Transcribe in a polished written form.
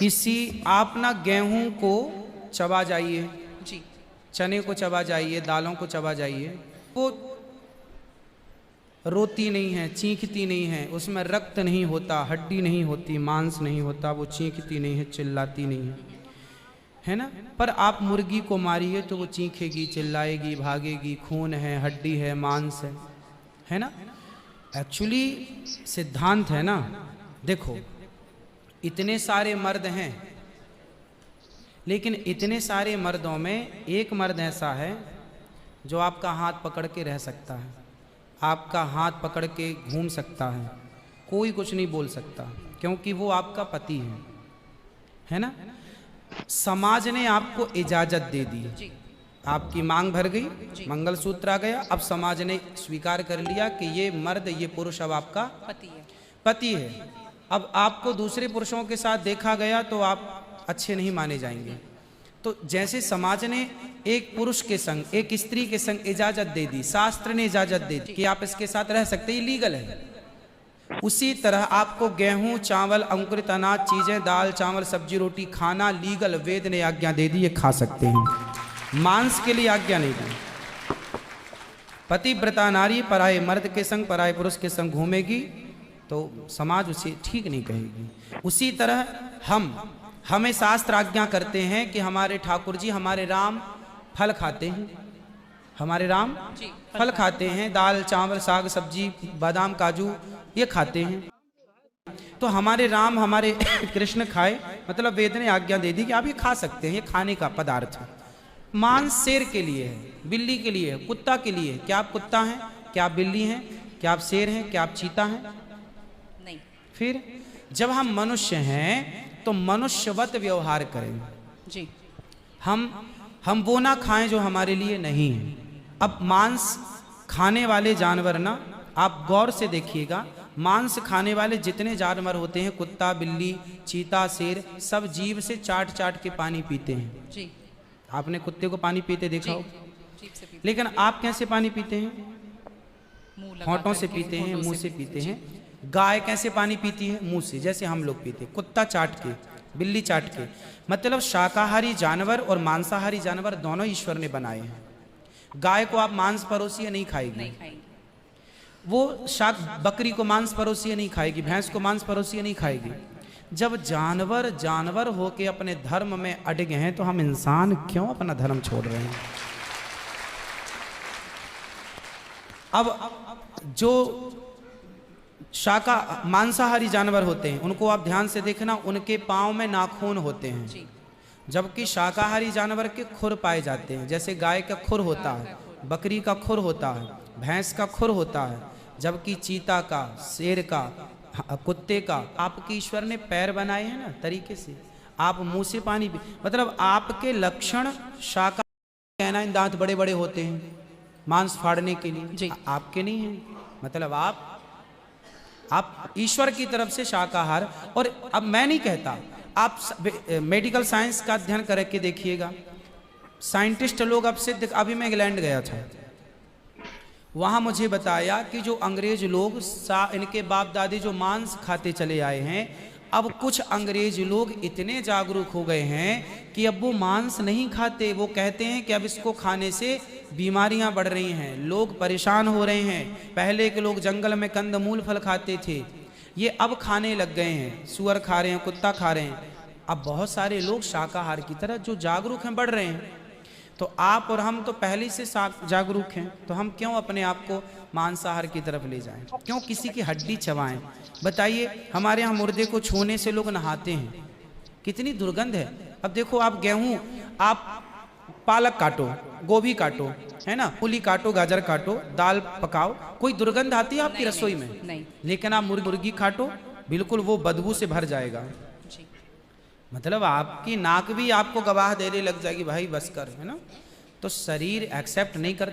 किसी आप ना गेहूं को चबा जाइए जी, चने को चबा जाइए, दालों को चबा जाइए, वो रोती नहीं है, चीखती नहीं है, उसमें रक्त नहीं होता, हड्डी नहीं होती, मांस नहीं होता, वो चीखती नहीं है, चिल्लाती नहीं है ना। पर आप मुर्गी को मारिए तो वो चीखेगी, चिल्लाएगी, भागेगी, खून है, हड्डी है, मांस है ना। एक्चुअली सिद्धांत है ना, देखो इतने सारे मर्द हैं, लेकिन इतने सारे मर्दों में एक मर्द ऐसा है जो आपका हाथ पकड़ के रह सकता है, आपका हाथ पकड़ के घूम सकता है, कोई कुछ नहीं बोल सकता, क्योंकि वो आपका पति है ना। समाज ने आपको इजाजत दे दी, आपकी मांग भर गई, मंगलसूत्र आ गया, अब समाज ने स्वीकार कर लिया कि ये मर्द, ये पुरुष अब आपका पति है। अब आपको दूसरे पुरुषों के साथ देखा गया तो आप अच्छे नहीं माने जाएंगे। तो जैसे समाज ने एक पुरुष के संग, एक स्त्री के संग इजाजत दे दी, शास्त्र ने इजाजत दे दी कि आप इसके साथ रह सकते, ये लीगल है, उसी तरह आपको गेहूं, चावल, अंकुरित अनाज चीजें, दाल, चावल, सब्जी, रोटी खाना लीगल, वेद ने आज्ञा दे दी, ये खा सकते हैं, मांस के लिए आज्ञा नहीं दी। पतिव्रता नारी पराये मर्द के संग, पराये पुरुष के संग घूमेगी तो समाज उसे ठीक नहीं कहेगी। उसी तरह हमें शास्त्र आज्ञा करते हैं कि हमारे ठाकुर जी, हमारे राम फल खाते हैं, हमारे राम फल खाते हैं, दाल, चावल, साग, सब्जी, बादाम, काजू ये खाते हैं। तो हमारे राम, हमारे कृष्ण खाए, मतलब वेद ने आज्ञा दे दी कि आप ये खा सकते हैं, ये खाने का पदार्थ है। मांस शेर के लिए है, बिल्ली के लिए है, कुत्ता के लिए है। क्या आप कुत्ता हैं? क्या आप बिल्ली हैं? क्या आप शेर हैं? क्या आप चीता हैं? नहीं। फिर जब हम मनुष्य हैं तो मनुष्यवत व्यवहार करें जी। हम वो ना खाएं जो हमारे लिए नहीं है। अब मांस खाने वाले जानवर ना, आप गौर से देखिएगा, मांस खाने वाले जितने जानवर होते हैं, कुत्ता, बिल्ली, चीता, शेर, सब जीभ से चाट चाट के पानी पीते हैं। जी। आपने कुत्ते को पानी पीते देखा हो, जीभ से पीते। लेकिन आप कैसे पानी पीते हैं? मुंह लगा होंठों से करके, पीते हैं, होठों मुंह से पीते हैं। गाय कैसे पानी पीती है? मुंह से, जैसे हम लोग पीते, कुत्ता चाट के, बिल्ली चाट के। मतलब शाकाहारी जानवर और मांसाहारी जानवर दोनों ईश्वर ने बनाए हैं। गाय को आप मांस परोसिए, नहीं खाएगी, नहीं खाएंगे। वो बकरी को मांस परोसिए नहीं खाएगी, भैंस को मांस परोसिए नहीं खाएगी। जब जानवर जानवर होके अपने धर्म में अड़े हैं तो हम इंसान क्यों अपना धर्म छोड़ रहे हैं? अब जो मांसाहारी जानवर होते हैं उनको आप ध्यान से देखना, उनके पांव में नाखून होते हैं, जबकि शाकाहारी जानवर के खुर पाए जाते हैं। जैसे गाय का खुर होता है, बकरी का खुर होता है, भैंस का खुर होता है, जबकि चीता का, शेर का, कुत्ते का आपके ईश्वर ने पैर बनाए हैं ना तरीके से। आप मुंह से पानी पी, मतलब आपके लक्षण शाकाहारी, कहना इन दांत बड़े बड़े होते हैं मांस फाड़ने के लिए, आपके नहीं है। मतलब आप ईश्वर की तरफ से शाकाहार। और अब मैं नहीं कहता, आप मेडिकल साइंस का अध्ययन करके देखिएगा, साइंटिस्ट लोग अब सिद्ध, अभी मैं इंग्लैंड गया था, वहाँ मुझे बताया कि जो अंग्रेज लोग, इनके बाप दादी जो मांस खाते चले आए हैं, अब कुछ अंग्रेज लोग इतने जागरूक हो गए हैं कि अब वो मांस नहीं खाते। वो कहते हैं कि अब इसको खाने से बीमारियां बढ़ रही हैं, लोग परेशान हो रहे हैं। पहले के लोग जंगल में कंदमूल फल खाते थे, ये अब खाने लग गए हैं, सुअर खा रहे हैं, कुत्ता खा रहे हैं। अब बहुत सारे लोग शाकाहार की तरह जो जागरूक हैं बढ़ रहे हैं। तो आप और हम तो पहले से जागरूक हैं, तो हम क्यों अपने आप को मांसाहार की तरफ ले जाएं? क्यों किसी की हड्डी चबाएं? बताइए, हमारे यहाँ मुर्दे को छूने से लोग नहाते हैं, कितनी दुर्गंध है। अब देखो, आप गेहूं, आप पालक काटो, गोभी काटो, है ना, मूली काटो, गाजर काटो, दाल पकाओ, कोई दुर्गंध आती है आपकी रसोई में? नहीं। लेकिन आप मुर्गी काटो, बिल्कुल वो बदबू से भर जाएगा। मतलब आपकी नाक भी आपको गवाह देने लग जाएगी, भाई बस कर, है ना। तो शरीर एक्सेप्ट नहीं करता।